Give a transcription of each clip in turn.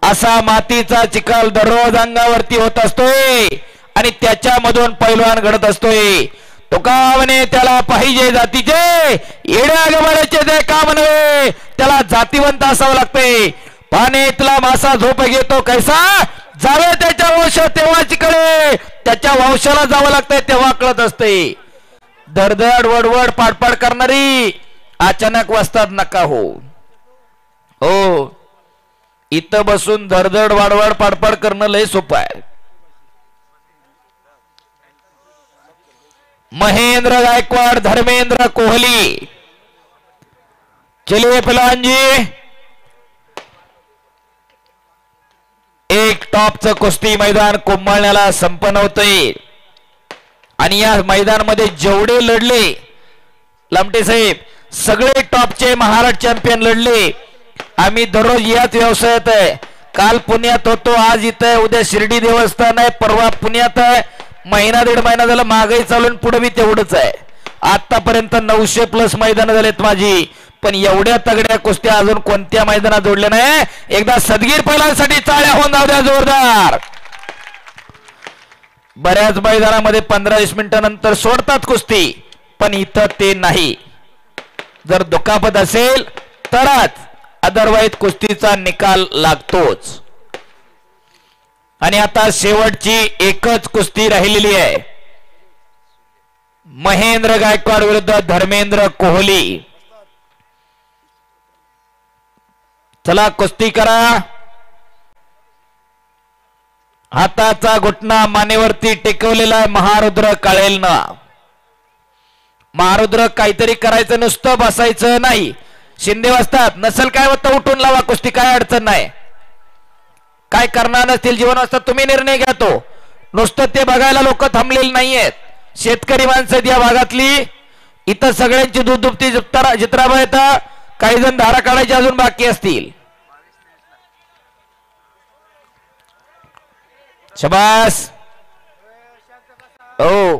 असा मातीचा चिखल दररोज अंगावरती होत असतोय आणि त्याच्यामधून पैलवान घडत असतोय. तुका म्हणे त्याला पाहिजे जातीचे, येड्या गबाळाचे ते काम नव्हे, त्याला जातीवंत असावं लागतंय. पाण्यातला मासा झोप घेतो कैसा, जावे त्याच्या वंश तेव्हाच कळे, त्याच्या वंशाला जावं लागतंय तेव्हा कळत असते. धडधड वडवड पाडपाड करणारी अचानक वस्ताद नका हो. हो, इथं बसून धडधड वाडवड पाडपाड करणं लय सोपं आहे. महेंद्र गायकवाड, धर्मेंद्र कोहली. चलिए पहलवान जी, एक टॉपचं कुस्ती मैदान कुंभळण्याला संपन्न होतंय आणि या मैदानामध्ये जेवढे लढले लामटे साहेब, सगळे टॉपचे महाराष्ट्र चॅम्पियन लढले. आम्ही दररोज याच व्यवसायात आहे. काल पुण्यात होतो, आज इथं आहे, उद्या शिर्डी देवस्थान आहे, परवा पुण्यात आहे. महिना दीड महिना झाला महागाई चालून पुढे बी तेवढंच आहे. आतापर्यंत 900+ मैदान झालेत माझी, पण एवढ्या तगड्या कुस्त्या अजून कोणत्या मैदानात जोडल्या नाही. एकदा सदगीर पैलवानसाठी टाळ्या होऊन जाऊ द्या जोरदार. बऱ्याच मैदानामध्ये 15-20 मिनिटांनंतर सोडतात कुस्ती, पण इथं ते नाही. जर दुखापत असेल तरच, अदरवाईज कुस्तीचा निकाल लागतोच. आणि आता शेवटची एकच कुस्ती राहिलेली आहे, महेंद्र गायकवाड विरुद्ध धर्मेंद्र कोहली. चला कुस्ती करा. हाताचा घुटना मानेवरती टेकवलेला आहे महारुद्र काळेलनं. महारुद्र काहीतरी करायचं, नुसतं बसायचं नाही. शिंदे वाजतात नसल काय होतं, उठून लावा कुस्ती, काय अडचण नाही. काय करणार नसतील जीवन वाजता तुम्ही निर्णय घ्या. तो नुसतं ते बघायला लोक थांबलेले नाहीयेत. शेतकरी माणसं या भागातली, इथं सगळ्यांची दूध दुभती जित्राबा येतं. काही जण धारा काढायचे अजून बाकी असतील. शबास. ओ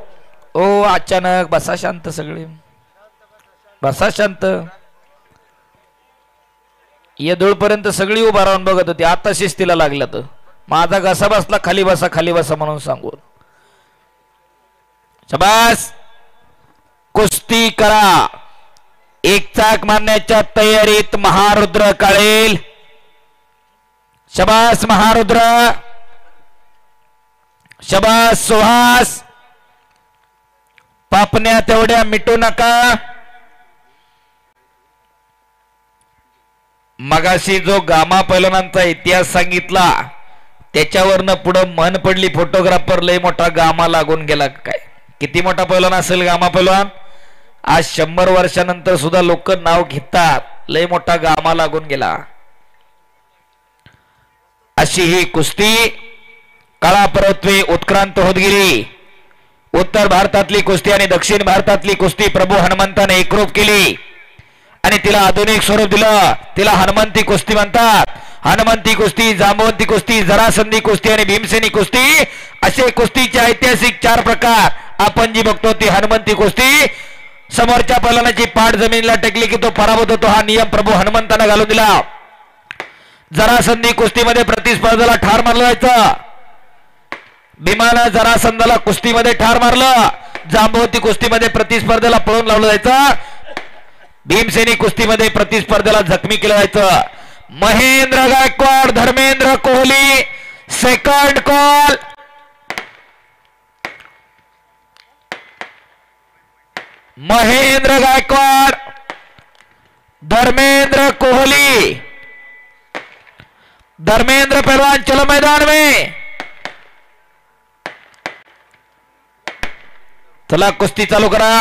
ओ अचानक बसा शांत, सगळे बसा शांत. येदूळपर्यंत सगळी उभा राहून बघत होती, आता शिस्तीला लागला तर माझा घसा बसला, खाली बसा खाली बसा म्हणून सांगून. शबास. कुस्ती करा. एक चाक मारण्याच्या तयारीत महारुद्र काळेल. शबास महारुद्र. शबास सुहास. पापण्या तेवढ्या मिटू नका. मगाशी जो गामा पैलवानांचा इतिहास सांगितला त्याच्यावरनं पुढे मन पडली, फोटोग्राफर लय मोठा गामा लागून गेला. काय किती मोठा पैलवान असेल गामा पैलवान. आज 100 वर्षानंतर सुद्धा लोक नाव घेतात, लय मोठा गामा लागून गेला. अशी ही कुस्ती काळापरत्वे उत्क्रांत होत गेली. उत्तर भारतातली कुस्ती आणि दक्षिण भारतातली कुस्ती प्रभू हनुमंताने एकरूप केली आणि तिला आधुनिक स्वरूप दिलं. तिला हनुमंती कुस्ती म्हणतात. हनुमंती कुस्ती, जांबवंती कुस्ती, जरासंधी कुस्ती आणि भीमसेनी कुस्ती असे कुस्तीचे ऐतिहासिक 4 प्रकार आपण जी बघतो ती हनुमंती कुस्ती. समोरच्या पैलवानाची पाठ जमिनीला टेकली की तो पराभूत होतो, हा नियम प्रभू हनुमंताने घालून दिला. जरासंधी कुस्तीमध्ये प्रतिस्पर्धाला ठार मारलं जायचं. भीमानं जरासंधाला कुस्तीमध्ये ठार मारलं. जांबवती कुस्तीमध्ये प्रतिस्पर्धेला पळून लावलं जायचं. भीमसेनी कुस्तीमध्ये प्रतिस्पर्धेला जखमी केलं जायचं. Mahendra Gaikwad, Dharmendra Kohli, second call. महेंद्र गायकवाड, धर्मेंद्र कोहली. धर्मेंद्र पहलवान चलो मैदान में. चला कुस्ती चालू करा.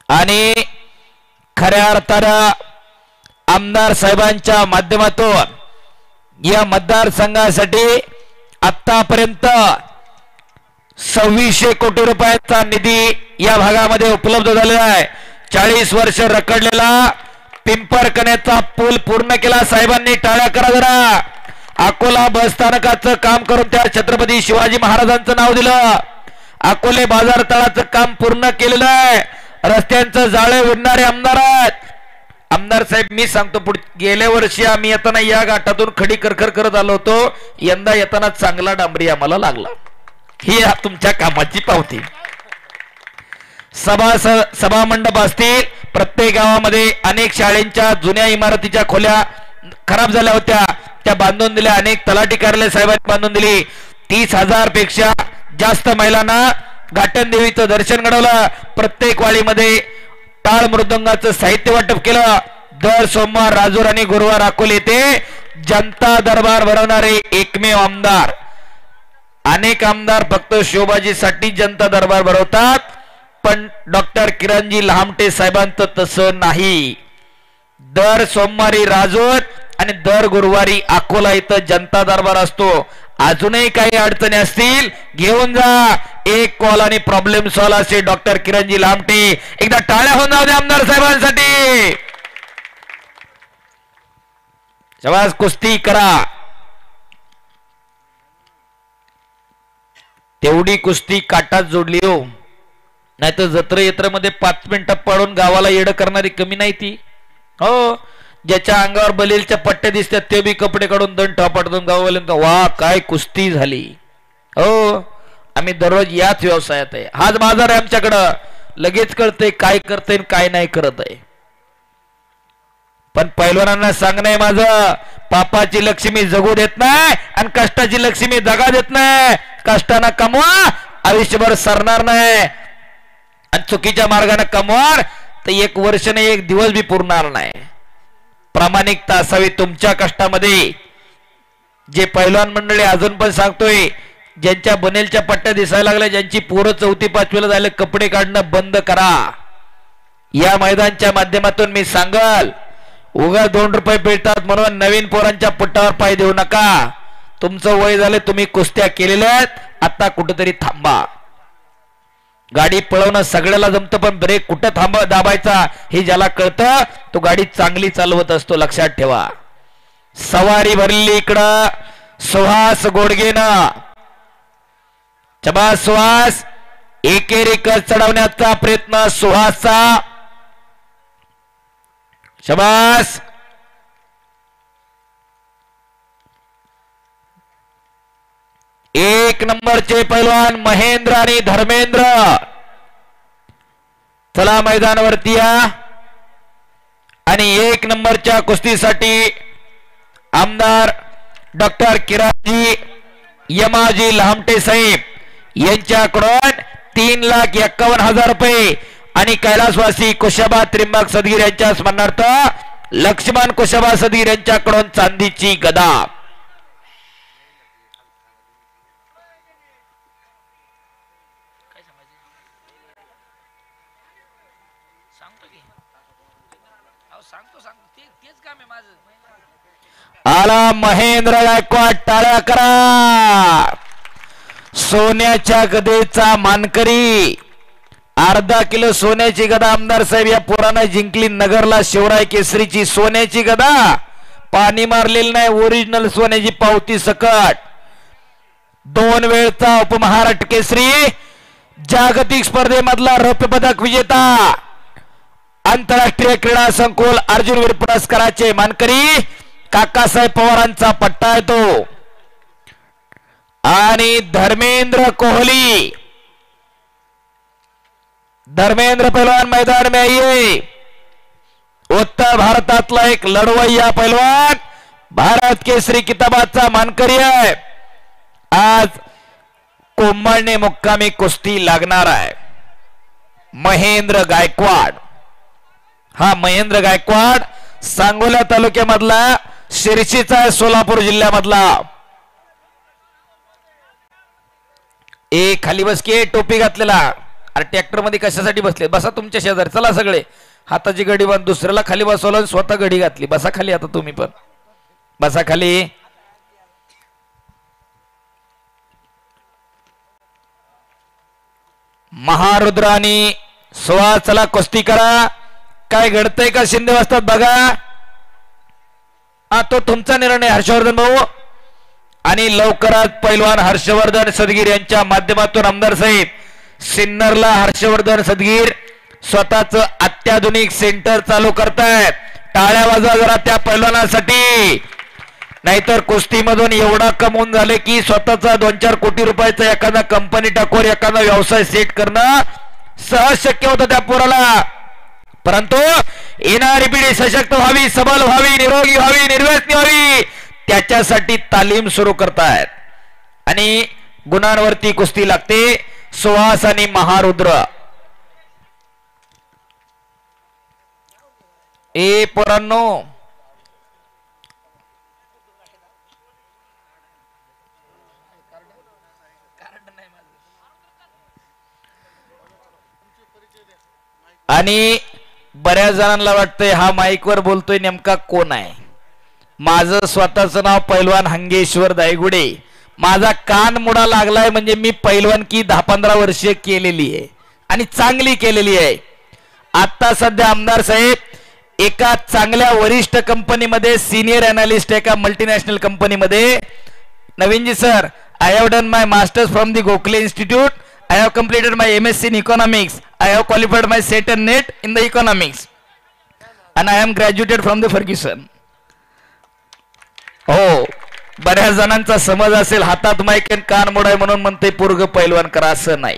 आणि खऱ्या अर्थानं आमदार साहेबांच्या माध्यमातून या मतदारसंघासाठी आतापर्यंत 2600 कोटी रुपयाचा निधी या भागामध्ये उपलब्ध झालेला आहे. 40 वर्ष रखडलेला पिंपरकण्याचा पूल पूर्ण केला. साहेबांनी टाळ्या करा जरा. अकोला बस स्थानकाचं काम करून त्या छत्रपती शिवाजी महाराजांचं नाव दिलं. अकोले बाजार तळाचं काम पूर्ण केलेलं आहे. रस्त्यांचं जाळे विणणारे आमदार आहेत. आमदार साहेब मी सांगतो गेल्या वर्षी आम्ही येताना या घाटातून खडी करकर करत आलो होतो. यंदा येताना चांगला डांबरी आम्हाला लागला. ही तुमच्या कामाची पावती. सभा मंडप असतील. प्रत्येक गावामध्ये अनेक शाळेंच्या जुन्या इमारतीच्या खोल्या खराब झाल्या होत्या, त्या बांधून दिल्या. अनेक तलाठी कार्यालय साहेबांनी बांधून दिली. 30,000 पेक्षा जास्त महिलांना घाटन देवीचं दर्शन घडवलं. प्रत्येक वाडीमध्ये टाळ मृदंगाचं साहित्य वाटप केलं. दर सोमवार राजूर आणि गुरुवार अकोले येथे जनता दरबार भरवणारे एकमेव आमदार. अनेक आमदार फक्त शोभाजीसाठी जनता दरबार भरवतात, पण डॉक्टर किरणजी लहामटे साहेबांचं तसं नाही. दर सोमवारी राजूर आणि दर गुरुवारी अकोला इथं जनता दरबार असतो. अजूनही काही अडचणी असतील घेऊन जा. एक कॉल आणि प्रॉब्लेम सॉल्व असे डॉक्टर किरणजी लामटे. एकदा टाळ्या होऊन जाऊ द्या आमदार साहेबांसाठी. शाबास, कुस्ती करा. तेवढी कुस्ती काटात जोडली हो, नाहीतर जत्रे येत्रेमध्ये 5 मिनिटं पडून गावाला येडं करणारी कमी नाही ती. हो, ज्याच्या अंगावर बलीलच्या पट्ट्या दिसतात ते बी कपडे काढून दंड टापाटून गाववाल्यांना वा काय कुस्ती झाली. हो, आम्ही दररोज याच व्यवसायात आहे. हाच बाजार आहे आमच्याकडं. लगेच कळतंय काय करतंय काय नाही करत आहे. पण पैलवानांना सांगणं आहे माझं, पापाची लक्ष्मी जगू देत नाही आणि कष्टाची लक्ष्मी दगा देत नाही. कष्टानं कमवा, आयुष्यभर सरणार नाही. आणि चुकीच्या मार्गाने कमवार तर 1 वर्ष नाही 1 दिवस बी पुरणार नाही. प्रामाणिकता असावी तुमच्या कष्टामध्ये. जे पैलवान मंडळी अजून पण सांगतोय, ज्यांच्या बनेलच्या पट्ट्या दिसायला लागल्या, ज्यांची पोरं 4थी 5वीला झाले, कपडे काढणं बंद करा. या मैदानच्या माध्यमातून मी सांगल, उगा 2 रुपये मिळतात म्हणून नवीन पोरांच्या पुट्टावर पाय देऊ नका. तुमचं वय झालं, तुम्ही कुस्त्या केलेल्या आहेत, आता कुठेतरी थांबा. गाडी पळवणं सगळ्याला जमतं, पण ब्रेक कुठं दाबायचा हे ज्याला कळतं तो गाडी चांगली चालवत असतो. लक्षात ठेवा. सवारी भरली इकडं सुहास गोडगेनं. चबा सुहास, एकेरी कच चढवण्याचा प्रयत्न सुहासचा. शबास. एक नंबरचे पैलवान महेंद्र आणि धर्मेंद्र. चला मैदानावरती या. आणि 1 नंबरच्या कुस्तीसाठी आमदार डॉक्टर किरणजी यमाजी लहामटे साहेब यांच्याकडून 3,51,000 रुपये आणि कैलासवासी कुशाबा त्रिंबक सदगीर यांच्या स्मरणार्थ लक्ष्मण कुशाबा सदगीर यांच्याकडून चांदीची गदा. आला महेंद्र गायकवाड. टाळ्या करा. सोन्याच्या गदेचा मानकरी. अर्धा किलो सोन्याची गदा आमदार साहेब या पोरानं जिंकली. नगरला शिवराय केसरीची सोन्याची गदा. पाणी मारलेलं नाही, ओरिजिनल सोन्याची पावती सकट. 2 वेळचा उपमहाराष्ट्र केसरी, जागतिक स्पर्धेमधला रौप्य पदक विजेता, आंतरराष्ट्रीय क्रीडा संकुल अर्जुनवीर पुरस्काराचे मानकरी काकासाहेब पवारांचा पट्टा आहे तो. आणि धर्मेंद्र कोहली. धर्मेंद्र पहलवान मैदान में आइए. उत्तर भारतातला एक लढवय्या पहलवान, भारत केसरी किताबाचा मानकरी आहे. आज कोंबडणे मुक्कामी कुस्ती लागणार आहे. महेंद्र गायकवाड. हा महेंद्र गायकवाड सांगोला तालुक्यामधला, शिरशीचा आहे, सोलापूर जिल्ह्यामधला. खाली बस की, टोपी घातलेला. अरे ट्रॅक्टर मध्ये कशासाठी बसले? बसा तुमच्या शेजारी. चला सगळे हाताची घडी बांध. दुसऱ्याला खाली बसवलं, स्वतः घडी घातली. बसा खाली. आता तुम्ही पण बसा खाली. महारुद्र आणि सुहास, चला कुस्ती करा. काय घडतंय का शिंदे वाजतात बघा. तो तुमचा निर्णय हर्षवर्धन भाऊ. आणि लवकरच पैलवान हर्षवर्धन सदगीर यांच्या माध्यमातून आमदार साहेब सिन्नरला हर्षवर्धन सदगीर स्वतःच अत्याधुनिक सेंटर चालू करतायत. टाळ्या वाजवा जरा त्या पैलवानासाठी. नाहीतर कुस्तीमधून एवढा कमवून झाले की स्वतःचा 2-4 कोटी रुपयाचा एखादा कंपनी टाकून एखादा व्यवसाय सेट करणं सहज शक्य होतं त्या पोराला. परंतु येणारी पिढी सशक्त व्हावी, सबल व्हावी, निरोगी व्हावी, निर्व्यसनी व्हावी त्याच्यासाठी तालीम सुरू करतायत. आणि गुणांवरती कुस्ती लागते. सुहास आणि महारुद्र. ए पोरांनो, आणि बऱ्याच जणांना वाटतंय हा माईकवर बोलतोय नेमका कोण आहे. माझं स्वतःचं नाव पैलवान हंगेश्वर दायगुडे. माझा कान मुडा लागलाय म्हणजे मी पैलवानकी 10-15 वर्षे केलेली आहे आणि चांगली केलेली आहे. आता सध्या आमदार साहेब एका चांगल्या वरिष्ठ कंपनीमध्ये सिनियर अनालिस्ट एका मल्टीनॅशनल कंपनीमध्ये. Naveenji sir, I have done my masters from the Gokhale institute. I have completed my MSc in economics. I have qualified my SET and NET in the economics. And I am graduated from the Ferguson. हो, बऱ्याच जणांचा समज असेल हातात mic आणि कान मोडाय म्हणून म्हणते पोरग पैलवान करा. असं नाही.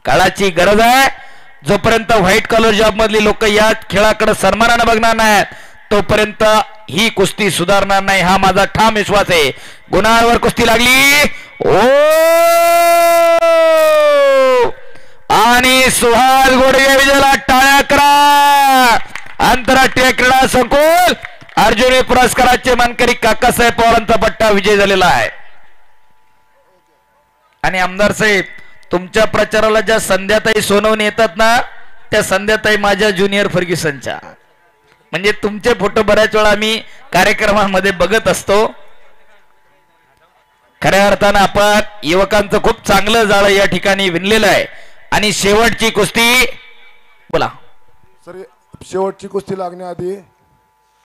काळाची गरज आहे. जोपर्यंत व्हाईट कॉलर जॉब मधली लोक या खेळाकडे सन्मानाने बघणार नाहीत तोपर्यंत ही कुस्ती सुधारणार नाही. हा माझा ठाम विश्वास आहे. गुणांवर कुस्ती लागली. ओ आणि सुहास गोडगे विजयाला टाळ्या करा. आंतरराष्ट्रीय क्रीडा संकुल अर्जुनी पुरस्काराचे मानकरी काकासाहेब पवारांचा पट्टा विजय झालेला आहे. आणि आमदार साहेब, तुमच्या प्रचाराला ज्या संध्याताई सोनवणे येतात ना त्या संध्याताई माझ्या ज्युनियर फर्ग्युसनच्या. म्हणजे तुमचे फोटो बऱ्याच वेळा आम्ही कार्यक्रमांमध्ये बघत असतो. खऱ्या अर्थानं आपण युवकांचं खूप चांगलं जाळं या ठिकाणी विणलेलं आहे. आणि शेवटची कुस्ती बोला सर. शेवटची कुस्ती लागण्याआधी